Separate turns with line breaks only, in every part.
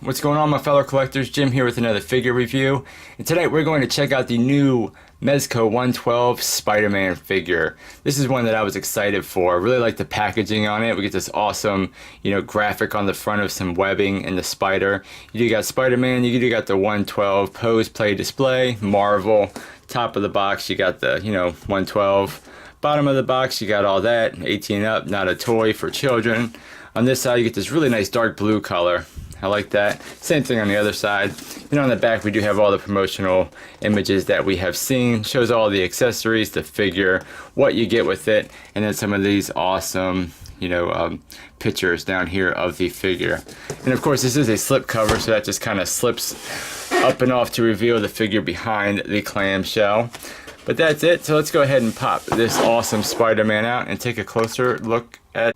What's going on, my fellow collectors? Jim here with another figure review, and tonight we're going to check out the new Mezco 112 Spider-Man figure. This is one that I was excited for. I really like the packaging on it. We get this awesome, graphic on the front of some webbing and the spider. You do got Spider-Man, you do got the 112 pose, play, display, Marvel. Top of the box, you got the, 112. Bottom of the box, you got all that, 18 up, not a toy for children. On this side, you get this really nice dark blue color. I like that. Same thing on the other side. And on the back, we do have all the promotional images that we have seen. Shows all the accessories, the figure, what you get with it, and then some of these awesome, pictures down here of the figure. And of course, this is a slip cover, so that just kind of slips up and off to reveal the figure behind the clamshell. But that's it. So let's go ahead and pop this awesome Spider-Man out and take a closer look at.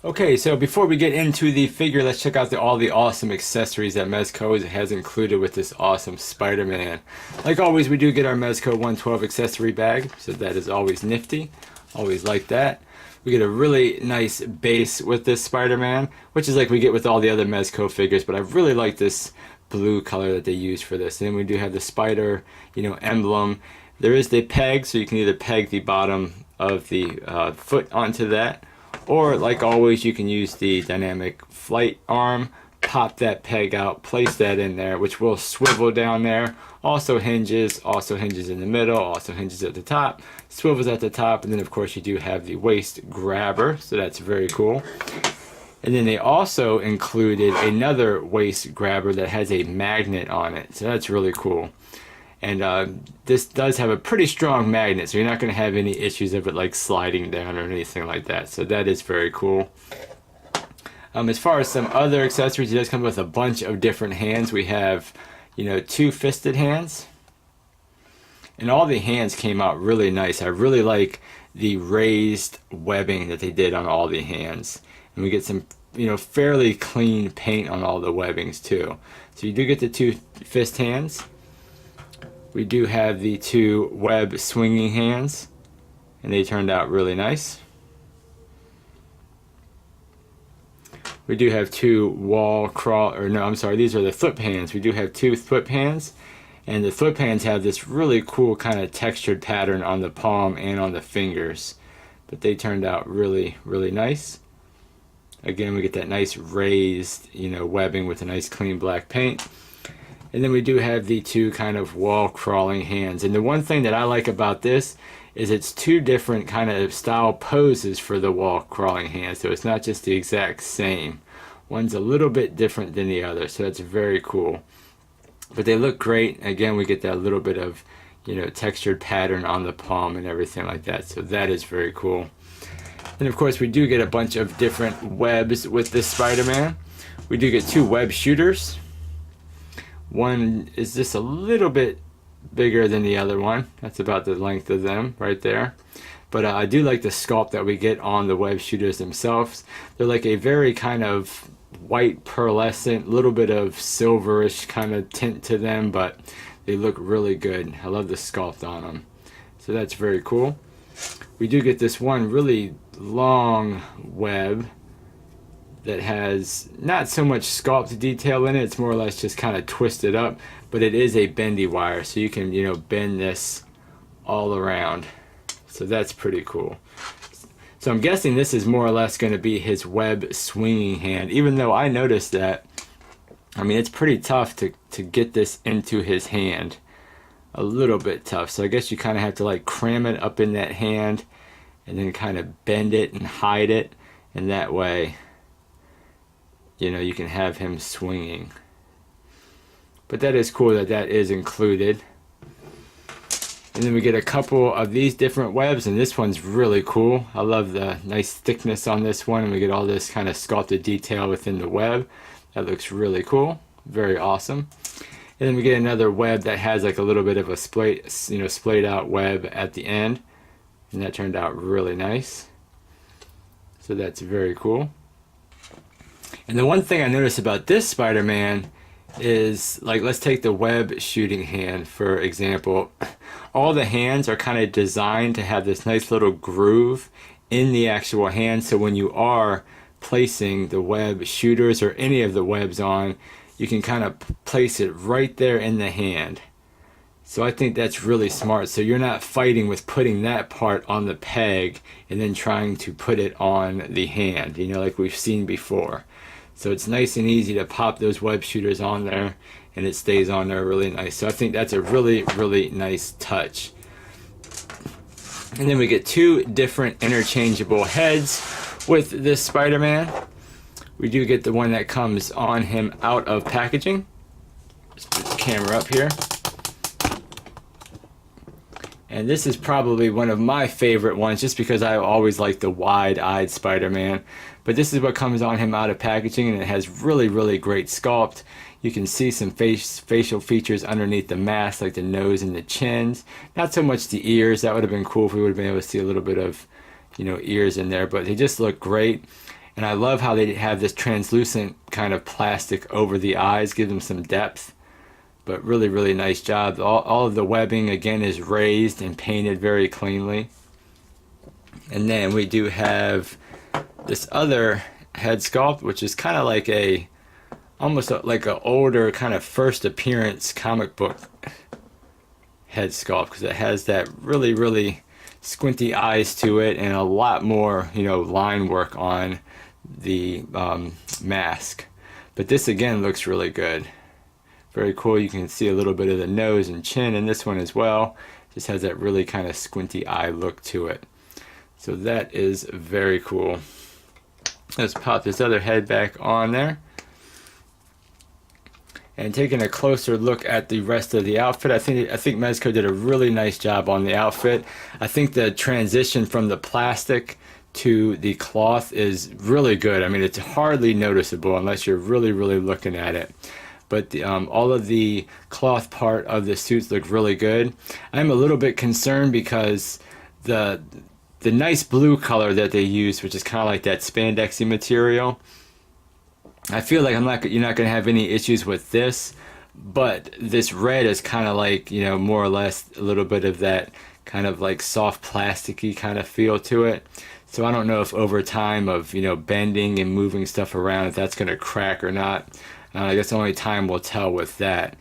Okay, so before we get into the figure, let's check out all the awesome accessories that Mezco has included with this awesome Spider-Man. Like always, we do get our Mezco 112 accessory bag, so that is always nifty. Always like that. We get a really nice base with this Spider-Man, which is like we get with all the other Mezco figures, but I really like this blue color that they use for this. And then we do have the spider, emblem. There is the peg, so you can either peg the bottom of the foot onto that, or like always, you can use the dynamic flight arm, pop that peg out, place that in there, which will swivel down there. Also hinges in the middle, also hinges at the top, swivels at the top, and then of course you do have the waist grabber, so that's very cool. And then they also included another waist grabber that has a magnet on it, so that's really cool. And this does have a pretty strong magnet, so you're not going to have any issues of it like sliding down or anything like that. So that is very cool. As far as some other accessories, it does come with a bunch of different hands. We have, two fisted hands. And all the hands came out really nice. I really like the raised webbing that they did on all the hands. And we get some, fairly clean paint on all the webbings too. So you do get the two fist hands. We do have the two web swinging hands, and they turned out really nice. We do have two these are the flip hands. We do have two flip hands, and the flip hands have this really cool kind of textured pattern on the palm and on the fingers, but they turned out really, really nice. Again, we get that nice raised, webbing with a nice clean black paint. And then we do have the two kind of wall crawling hands. And the one thing that I like about this is it's two different kind of style poses for the wall crawling hands. So it's not just the exact same. One's a little bit different than the other. So that's very cool. But they look great. Again, we get that little bit of, textured pattern on the palm and everything like that. So that is very cool. And of course, we do get a bunch of different webs with this Spider-Man. We do get two web shooters. One is just a little bit bigger than the other one. That's about the length of them right there. But I do like the sculpt that we get on the web shooters themselves. They're like a very kind of white pearlescent, little bit of silverish kind of tint to them, but they look really good. I love the sculpt on them. So that's very cool. We do get this one really long web that has not so much sculpt detail in it. It's more or less just kind of twisted up, but it is a bendy wire, so you can bend this all around. So that's pretty cool. So I'm guessing this is more or less going to be his web swinging hand, even though I noticed that, it's pretty tough to get this into his hand. A little bit tough, so I guess you kind of have to like cram it up in that hand and then kind of bend it and hide it, and that way you can have him swinging. But that is cool that is included. And then we get a couple of these different webs, and this one's really cool. I love the nice thickness on this one, and we get all this kind of sculpted detail within the web. That looks really cool. Very awesome. And then we get another web that has like a little bit of a splayed out web at the end, and that turned out really nice. So that's very cool. And the one thing I noticed about this Spider-Man is, like, let's take the web shooting hand for example. All the hands are kind of designed to have this nice little groove in the actual hand, so when you are placing the web shooters or any of the webs on, you can kind of place it right there in the hand. So I think that's really smart. So you're not fighting with putting that part on the peg and then trying to put it on the hand, you know, like we've seen before. So it's nice and easy to pop those web shooters on there and it stays on there really nice. So I think that's a really, really nice touch. And then we get two different interchangeable heads with this Spider-Man. We do get the one that comes on him out of packaging. Let's put the camera up here. And this is probably one of my favorite ones just because I always like the wide-eyed Spider-Man. But this is what comes on him out of packaging, and it has really, really great sculpt. You can see some facial features underneath the mask, like the nose and the chins. Not so much the ears. That would have been cool if we would have been able to see a little bit of, you know, ears in there. But they just look great. And I love how they have this translucent kind of plastic over the eyes, give them some depth. But really, really nice job. All of the webbing, again, is raised and painted very cleanly. And then we do have this other head sculpt, which is kind of like almost like an older kind of first appearance comic book head sculpt, because it has that really, really squinty eyes to it and a lot more, you know, line work on the mask. But this, again, looks really good. Very cool. You can see a little bit of the nose and chin in this one as well. Just has that really kind of squinty eye look to it. So that is very cool. Let's pop this other head back on there. And taking a closer look at the rest of the outfit, I think Mezco did a really nice job on the outfit. I think the transition from the plastic to the cloth is really good. I mean, it's hardly noticeable unless you're really, really looking at it. But all of the cloth part of the suits look really good. I'm a little bit concerned because the nice blue color that they use, which is kind of like that spandexy material, I feel like you're not going to have any issues with this. But this red is kind of like, you know, more or less a little bit of that kind of like soft plasticky kind of feel to it. So I don't know if over time of, you know, bending and moving stuff around, if that's going to crack or not. I guess only time will tell with that.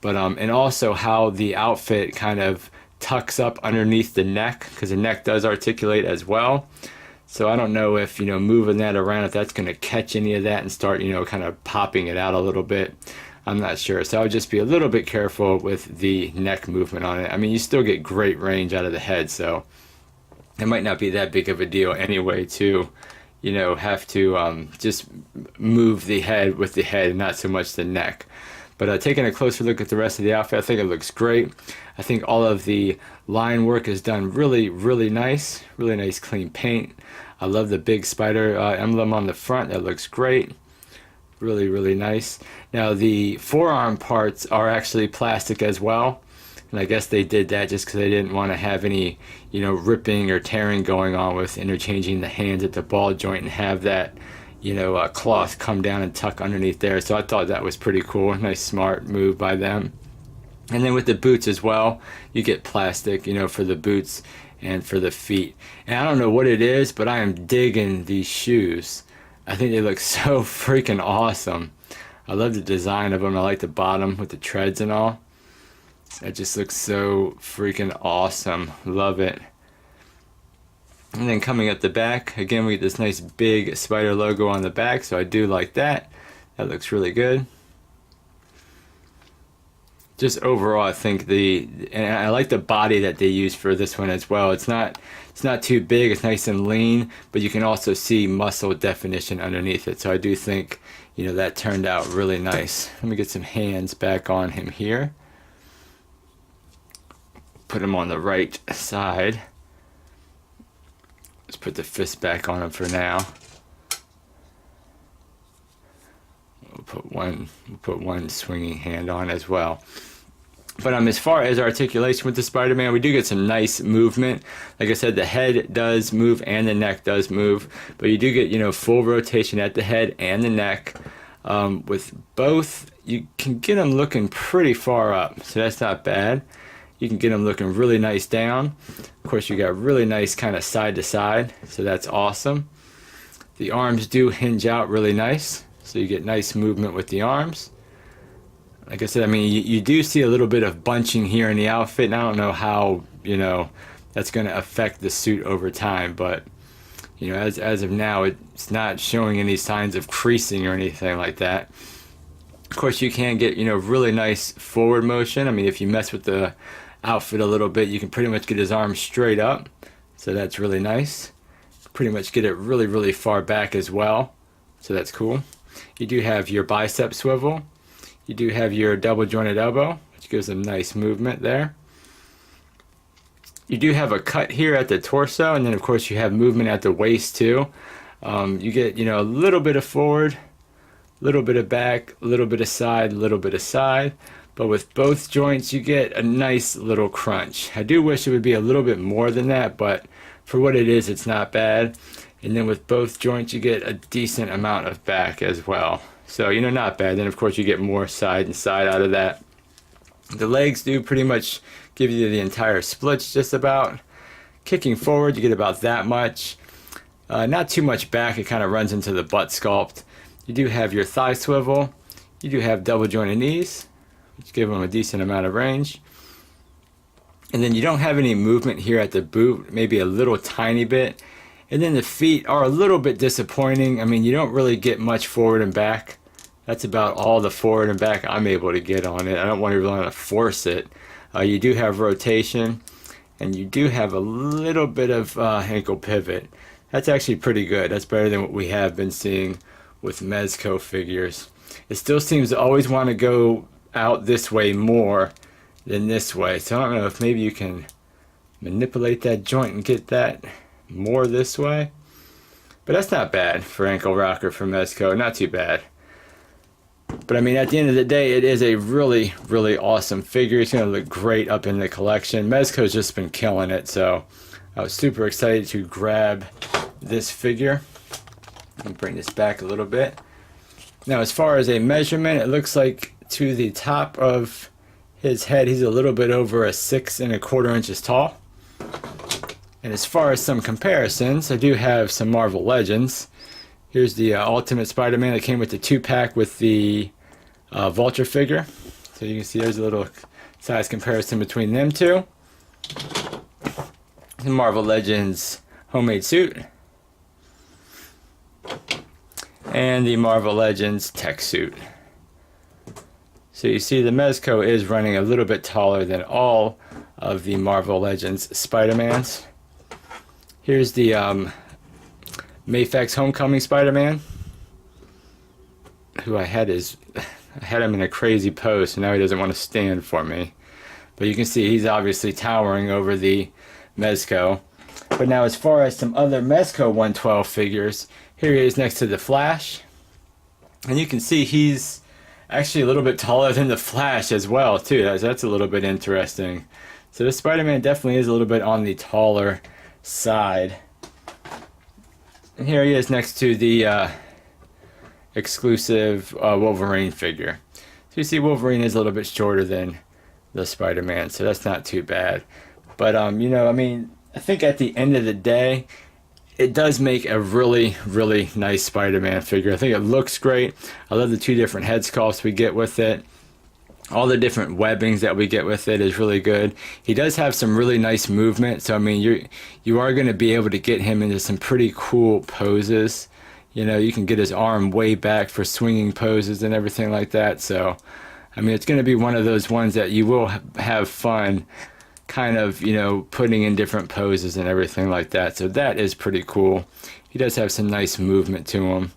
But and also how the outfit kind of tucks up underneath the neck, because the neck does articulate as well. So I don't know if, you know, moving that around, if that's going to catch any of that and start, you know, kind of popping it out a little bit. I'm not sure. So I would just be a little bit careful with the neck movement on it. I mean, you still get great range out of the head, so it might not be that big of a deal anyway to, you know, have to just move the head with the head and not so much the neck. But taking a closer look at the rest of the outfit, I think it looks great. I think all of the line work is done really, really nice. Really nice clean paint. I love the big spider emblem on the front. That looks great. Really, really nice. Now the forearm parts are actually plastic as well. And I guess they did that just because they didn't want to have any, you know, ripping or tearing going on with interchanging the hands at the ball joint and have that, you know, cloth come down and tuck underneath there. So I thought that was pretty cool. Nice, smart move by them. And then with the boots as well, you get plastic, you know, for the boots and for the feet. And I don't know what it is, but I am digging these shoes. I think they look so freaking awesome. I love the design of them. I like the bottom with the treads and all. It just looks so freaking awesome. Love it. And then coming up the back, again, we get this nice big spider logo on the back, so I do like that. That looks really good. Just overall, I think and I like the body that they use for this one as well. It's not too big, it's nice and lean, but you can also see muscle definition underneath it. So I do think, you know, that turned out really nice. Let me get some hands back on him here. Put him on the right side. Let's put the fist back on him for now. We'll put one swinging hand on as well. But as far as articulation with the Spider-Man, we do get some nice movement. Like I said, the head does move and the neck does move, but you do get, you know, full rotation at the head and the neck. With both, you can get them looking pretty far up, so that's not bad. You can get them looking really nice down. Of course, you got really nice kind of side to side, so that's awesome. The arms do hinge out really nice, so you get nice movement with the arms. Like I said, I mean, you do see a little bit of bunching here in the outfit, and I don't know how, you know, that's going to affect the suit over time, but, you know, as of now, it's not showing any signs of creasing or anything like that. Of course, you can get, you know, really nice forward motion. I mean, if you mess with the outfit a little bit, you can pretty much get his arms straight up, so that's really nice. Pretty much get it really, really far back as well, so that's cool. You do have your bicep swivel. You do have your double jointed elbow, which gives a nice movement there. You do have a cut here at the torso, and then of course you have movement at the waist too. You get, you know, a little bit of forward, a little bit of back, a little bit of side, a little bit of side. But with both joints, you get a nice little crunch. I do wish it would be a little bit more than that, but for what it is, it's not bad. And then with both joints, you get a decent amount of back as well. So, you know, not bad. Then, of course, you get more side and side out of that. The legs do pretty much give you the entire splits just about. Kicking forward, you get about that much. Not too much back. It kind of runs into the butt sculpt. You do have your thigh swivel. You do have double jointed knees, which give them a decent amount of range. And then you don't have any movement here at the boot, maybe a little tiny bit. And then the feet are a little bit disappointing. I mean, you don't really get much forward and back. That's about all the forward and back I'm able to get on it. I don't want to really want to force it. You do have rotation, and you do have a little bit of ankle pivot. That's actually pretty good. That's better than what we have been seeing with Mezco figures. It still seems to always want to go out this way more than this way. So I don't know if maybe you can manipulate that joint and get that more this way. But that's not bad for ankle rocker for Mezco. Not too bad. But I mean, at the end of the day, it is a really, really awesome figure. It's going to look great up in the collection. Mezco's just been killing it, so I was super excited to grab this figure. Let me bring this back a little bit. Now, as far as a measurement, it looks like to the top of his head, he's a little bit over 6¼ inches tall. And as far as some comparisons, I do have some Marvel Legends. Here's the Ultimate Spider-Man that came with the 2-pack with the Vulture figure. So you can see there's a little size comparison between them two. The Marvel Legends homemade suit. And the Marvel Legends tech suit. So you see the Mezco is running a little bit taller than all of the Marvel Legends Spider-Mans. Here's the Mayfac's Homecoming Spider-Man, who I had him in a crazy pose, so now he doesn't want to stand for me. But you can see he's obviously towering over the Mezco. But now as far as some other Mezco 112 figures, here he is next to the Flash. And you can see he's actually a little bit taller than the Flash as well, too. That's a little bit interesting. So the Spider-Man definitely is a little bit on the taller side. And here he is next to the exclusive Wolverine figure. So you see Wolverine is a little bit shorter than the Spider-Man, so that's not too bad. But, you know, I mean, I think at the end of the day, it does make a really, really nice Spider-Man figure. I think it looks great. I love the 2 different head sculpts we get with it. All the different webbings that we get with it is really good. He does have some really nice movement, so I mean, you are going to be able to get him into some pretty cool poses. You know, you can get his arm way back for swinging poses and everything like that. So, I mean, it's going to be one of those ones that you will have fun kind of, you know, putting in different poses and everything like that. So that is pretty cool. He does have some nice movement to him.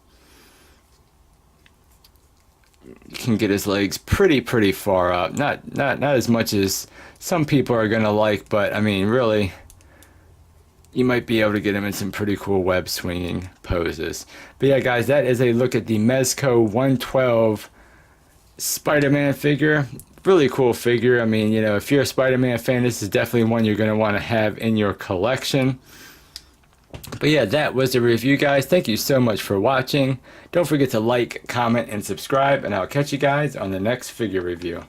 You can get his legs pretty far up. Not as much as some people are gonna like, but I mean, really, you might be able to get him in some pretty cool web swinging poses. But yeah, guys, that is a look at the Mezco 112 Spider-Man figure. Really cool figure. I mean, you know, if you're a Spider-Man fan, this is definitely one you're gonna want to have in your collection. But yeah, that was the review, guys. Thank you so much for watching. Don't forget to like, comment, and subscribe, and I'll catch you guys on the next figure review.